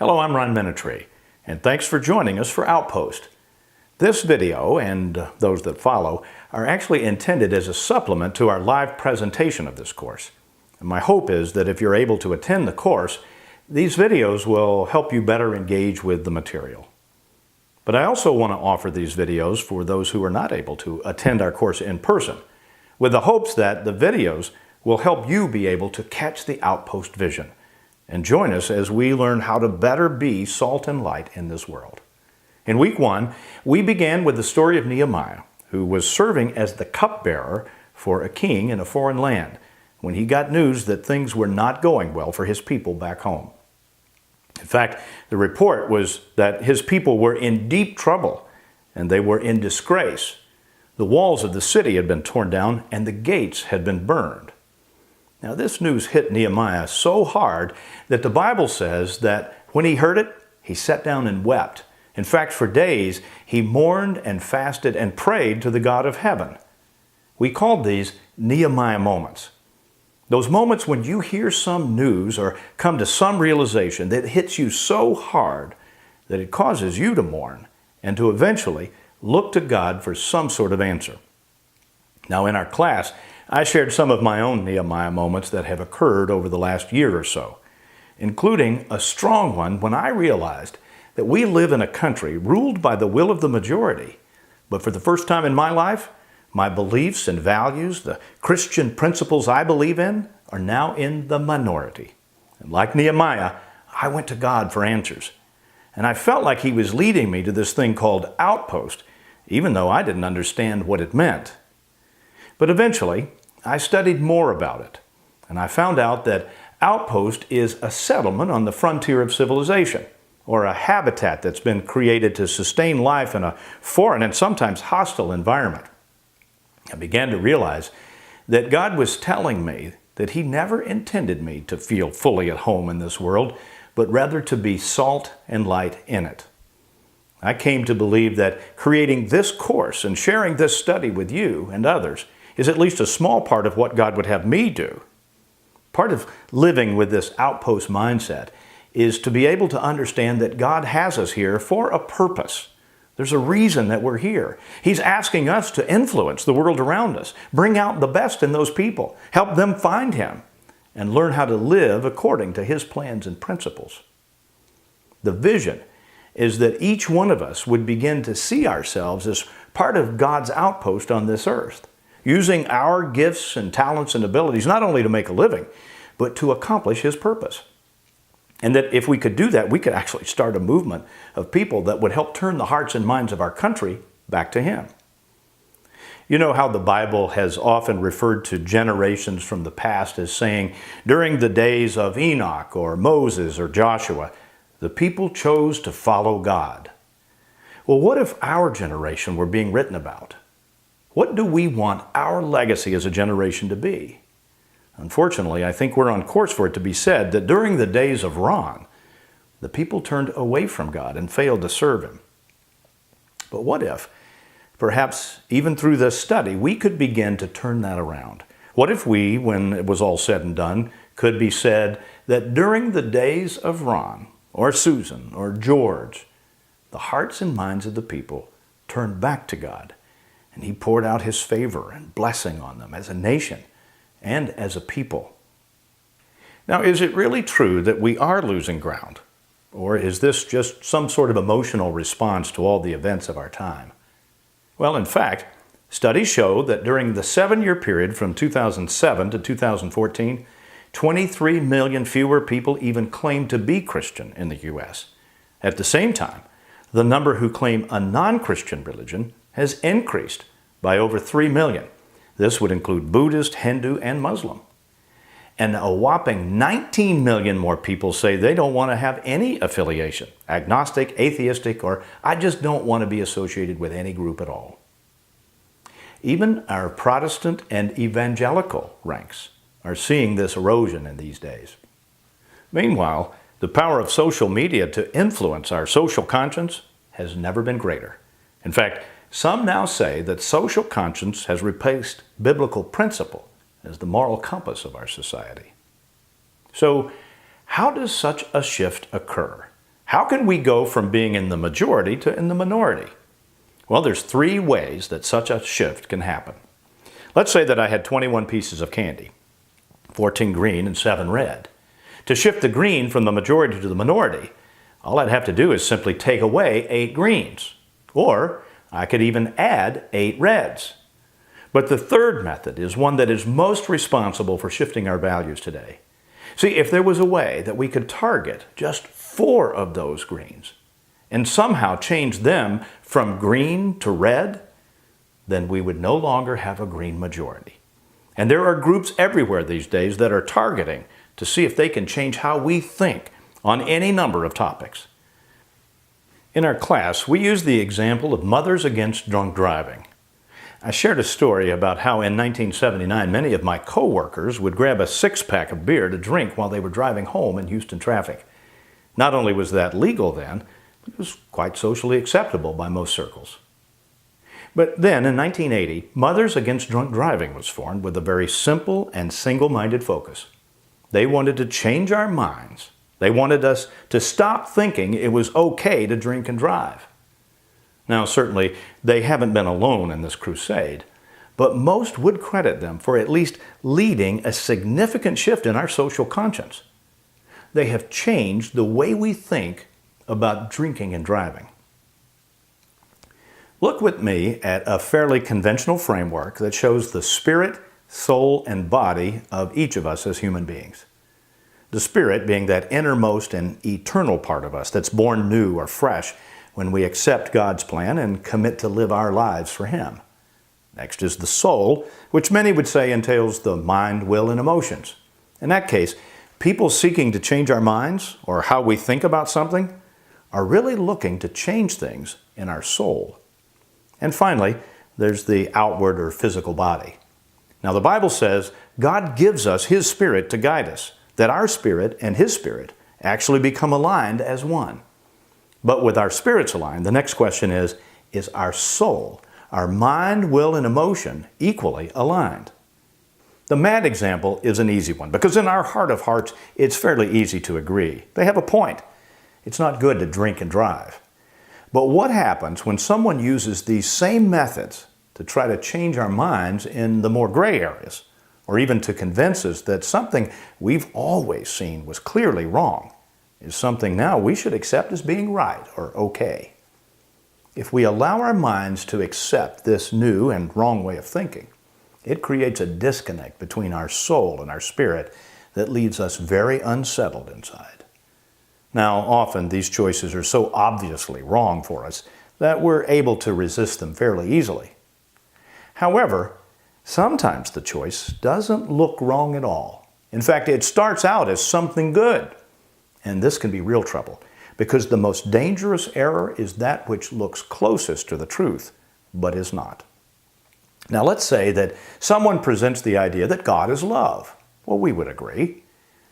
Hello, I'm Ron Minitry, and thanks for joining us for Outpost. This video, and those that follow, are actually intended as a supplement to our live presentation of this course. And my hope is that if you're able to attend the course, these videos will help you better engage with the material. But I also want to offer these videos for those who are not able to attend our course in person, with the hopes that the videos will help you be able to catch the Outpost vision and join us as we learn how to better be salt and light in this world. In week 1, we began with the story of Nehemiah, who was serving as the cupbearer for a king in a foreign land when he got news that things were not going well for his people back home. In fact, the report was that his people were in deep trouble and they were in disgrace. The walls of the city had been torn down and the gates had been burned. Now, this news hit Nehemiah so hard that the Bible says that when he heard it, he sat down and wept. In fact, for days, he mourned and fasted and prayed to the God of heaven. We called these Nehemiah moments. Those moments when you hear some news or come to some realization that hits you so hard that it causes you to mourn and to eventually look to God for some sort of answer. Now, in our class, I shared some of my own Nehemiah moments that have occurred over the last year or so, including a strong one when I realized that we live in a country ruled by the will of the majority. But for the first time in my life, my beliefs and values, the Christian principles I believe in, are now in the minority. And like Nehemiah, I went to God for answers. And I felt like He was leading me to this thing called Outpost, even though I didn't understand what it meant. But eventually, I studied more about it, and I found out that Outpost is a settlement on the frontier of civilization, or a habitat that's been created to sustain life in a foreign and sometimes hostile environment. I began to realize that God was telling me that He never intended me to feel fully at home in this world, but rather to be salt and light in it. I came to believe that creating this course and sharing this study with you and others is at least a small part of what God would have me do. Part of living with this outpost mindset is to be able to understand that God has us here for a purpose. There's a reason that we're here. He's asking us to influence the world around us, bring out the best in those people, help them find Him, and learn how to live according to His plans and principles. The vision is that each one of us would begin to see ourselves as part of God's outpost on this earth, using our gifts and talents and abilities not only to make a living, but to accomplish His purpose. And that if we could do that, we could actually start a movement of people that would help turn the hearts and minds of our country back to Him. You know how the Bible has often referred to generations from the past as saying, during the days of Enoch or Moses or Joshua, the people chose to follow God. Well, what if our generation were being written about? What do we want our legacy as a generation to be? Unfortunately, I think we're on course for it to be said that during the days of Ron, the people turned away from God and failed to serve Him. But what if, perhaps even through this study, we could begin to turn that around? What if we, when it was all said and done, could be said that during the days of Ron, or Susan, or George, the hearts and minds of the people turned back to God, and He poured out His favor and blessing on them as a nation and as a people. Now, is it really true that we are losing ground? Or is this just some sort of emotional response to all the events of our time? Well, in fact, studies show that during the 7-year period from 2007 to 2014, 23 million fewer people even claimed to be Christian in the U.S. At the same time, the number who claim a non-Christian religion has increased by over 3 million. This would include Buddhist, Hindu, and Muslim. And a whopping 19 million more people say they don't want to have any affiliation, agnostic, atheistic, or I just don't want to be associated with any group at all. Even our Protestant and evangelical ranks are seeing this erosion in these days. Meanwhile, the power of social media to influence our social conscience has never been greater. In fact, some now say that social conscience has replaced biblical principle as the moral compass of our society. So, how does such a shift occur? How can we go from being in the majority to in the minority? Well, there's 3 ways that such a shift can happen. Let's say that I had 21 pieces of candy, 14 green and 7 red. To shift the green from the majority to the minority, all I'd have to do is simply take away 8 greens. Or I could even add 8 reds. But the third method is one that is most responsible for shifting our values today. See, if there was a way that we could target just 4 of those greens and somehow change them from green to red, then we would no longer have a green majority. And there are groups everywhere these days that are targeting to see if they can change how we think on any number of topics. In our class, we used the example of Mothers Against Drunk Driving. I shared a story about how in 1979 many of my coworkers would grab a 6-pack of beer to drink while they were driving home in Houston traffic. Not only was that legal then, but it was quite socially acceptable by most circles. But then in 1980, Mothers Against Drunk Driving was formed with a very simple and single-minded focus. They wanted to change our minds. They wanted us to stop thinking it was okay to drink and drive. Now, certainly, they haven't been alone in this crusade, but most would credit them for at least leading a significant shift in our social conscience. They have changed the way we think about drinking and driving. Look with me at a fairly conventional framework that shows the spirit, soul, and body of each of us as human beings. The spirit being that innermost and eternal part of us that's born new or fresh when we accept God's plan and commit to live our lives for Him. Next is the soul, which many would say entails the mind, will, and emotions. In that case, people seeking to change our minds or how we think about something are really looking to change things in our soul. And finally, there's the outward or physical body. Now, the Bible says God gives us His Spirit to guide us, that our spirit and His Spirit actually become aligned as one. But with our spirits aligned, the next question is our soul, our mind, will, and emotion equally aligned? The mad example is an easy one because in our heart of hearts, it's fairly easy to agree. They have a point. It's not good to drink and drive. But what happens when someone uses these same methods to try to change our minds in the more gray areas, or even to convince us that something we've always seen was clearly wrong is something now we should accept as being right or okay? If we allow our minds to accept this new and wrong way of thinking, it creates a disconnect between our soul and our spirit that leaves us very unsettled inside. Now, often these choices are so obviously wrong for us that we're able to resist them fairly easily. However, sometimes the choice doesn't look wrong at all. In fact, it starts out as something good. And this can be real trouble, because the most dangerous error is that which looks closest to the truth, but is not. Now, let's say that someone presents the idea that God is love. Well, we would agree.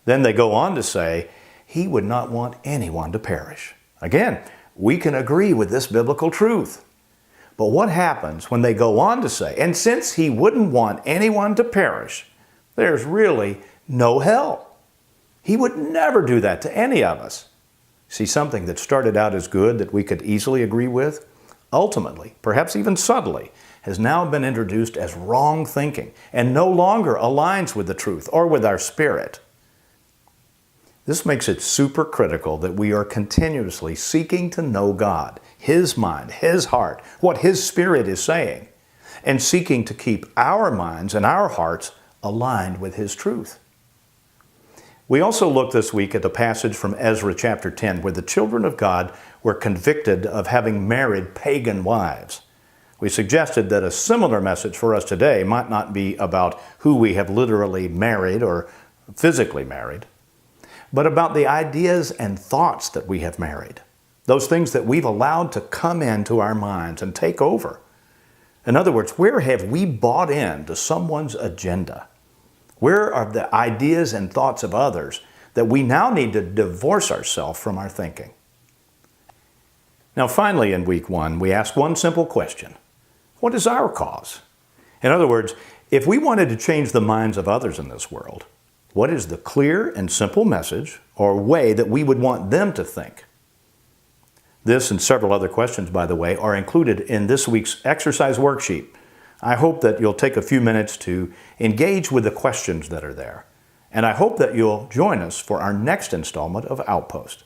Then they go on to say, He would not want anyone to perish. Again, we can agree with this biblical truth. But what happens when they go on to say, and since He wouldn't want anyone to perish, there's really no hell? He would never do that to any of us. See, something that started out as good that we could easily agree with, ultimately, perhaps even subtly, has now been introduced as wrong thinking and no longer aligns with the truth or with our spirit. This makes it super critical that we are continuously seeking to know God, His mind, His heart, what His Spirit is saying, and seeking to keep our minds and our hearts aligned with His truth. We also looked this week at a passage from Ezra chapter 10 where the children of God were convicted of having married pagan wives. We suggested that a similar message for us today might not be about who we have literally married or physically married, but about the ideas and thoughts that we have married, those things that we've allowed to come into our minds and take over. In other words, where have we bought into someone's agenda? Where are the ideas and thoughts of others that we now need to divorce ourselves from our thinking? Now, finally, in week 1, we asked one simple question. What is our cause? In other words, if we wanted to change the minds of others in this world, what is the clear and simple message or way that we would want them to think? This and several other questions, by the way, are included in this week's exercise worksheet. I hope that you'll take a few minutes to engage with the questions that are there. And I hope that you'll join us for our next installment of Outpost.